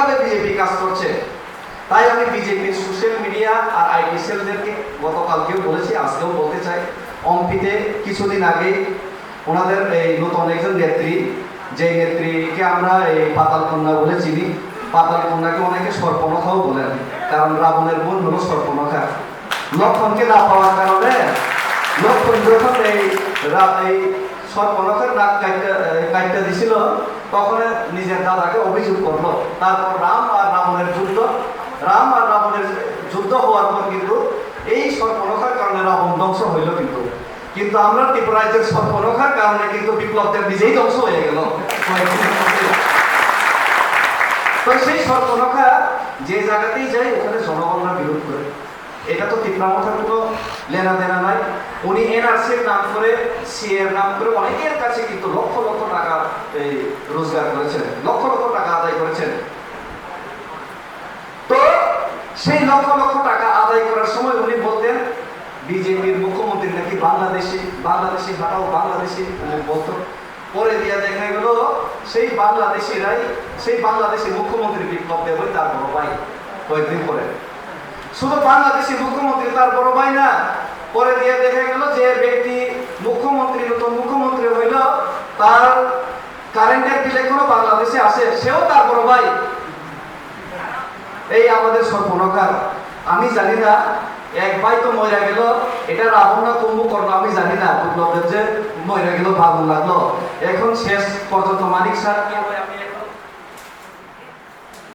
কিভাবে বিজেপি কাজ করছে। তাই আমি বিজেপির সোশ্যাল মিডিয়া আর আইটি সেলদেরকে গতকালকেও বলেছি, আজকেও বলতে চাই, অম্পিতে কিছুদিন আগেই ওনাদের এই নতুন একজন নেত্রী, যে নেত্রীকে আমরা এই পাতাল কন্যা বলে চিনি, পাতাল কন্যাকে অনেকে সর্পনখাও বলেন, কারণ রাবণের বোন হলো সর্পনখা। লক্ষণকে না পাওয়ার কারণে লক্ষণ যখন এই সর্পনখার নাক কাটটা দিছিল, তখন নিজের দাদাকে অভিযোগ করলো। তারপর রাম আর রাবণের যুদ্ধ হওয়ার পর কিন্তু এই সর্পনখার কারণে রাবণ ধ্বংস হইল। কিন্তু আমরা ত্রিপুরাজ্যের সর্পনখার কারণে কিন্তু বিপ্লবদের নিজেই ধ্বংস হয়ে গেল। তো সেই সর্পনখা যে জায়গাতেই যায় ওখানে জনগণরা বিরোধ করে। এটা তো তীব্রামথার কোনো লেনা দেনা নাই। উনি এনআরসির নাম করে, সিএর নাম করে অনেকের কাছে কিন্তু লক্ষ লক্ষ টাকা এই রোজগার করেছেন, লক্ষ লক্ষ টাকা আদায় করেছেন। তো সেই লক্ষ লক্ষ টাকা আদায় করার সময় উনি বলতেন বিজেপির মুখ্যমন্ত্রী নাকি বাংলাদেশি হাটাও বাংলাদেশি বলতো। পরে দিয়ে দেখা গেল সেই বাংলাদেশি মুখ্যমন্ত্রী বিপ্লব দেবই তার বড় ভাই। কয়েকদিন পরে শুধু বাংলাদেশি মুখ্যমন্ত্রী তার বড় ভাই না, পরে দিয়ে দেখা গেল যে ব্যক্তি নতুন মুখ্যমন্ত্রী হইল, তার কারেন্টের বিল এখনো বাংলাদেশে আসে, সেও তার বড় ভাই। এই আমাদের সর্বনকার। আমি জানি না এক ভাই তো মরে গেল, এটা রাবণ না কুম্ভকর্ণ আমি জানি না, বিপ্লবের যে মরে গেল ভালো লাগলো। এখন শেষ পর্যন্ত মানিক স্যার কি হয় আমি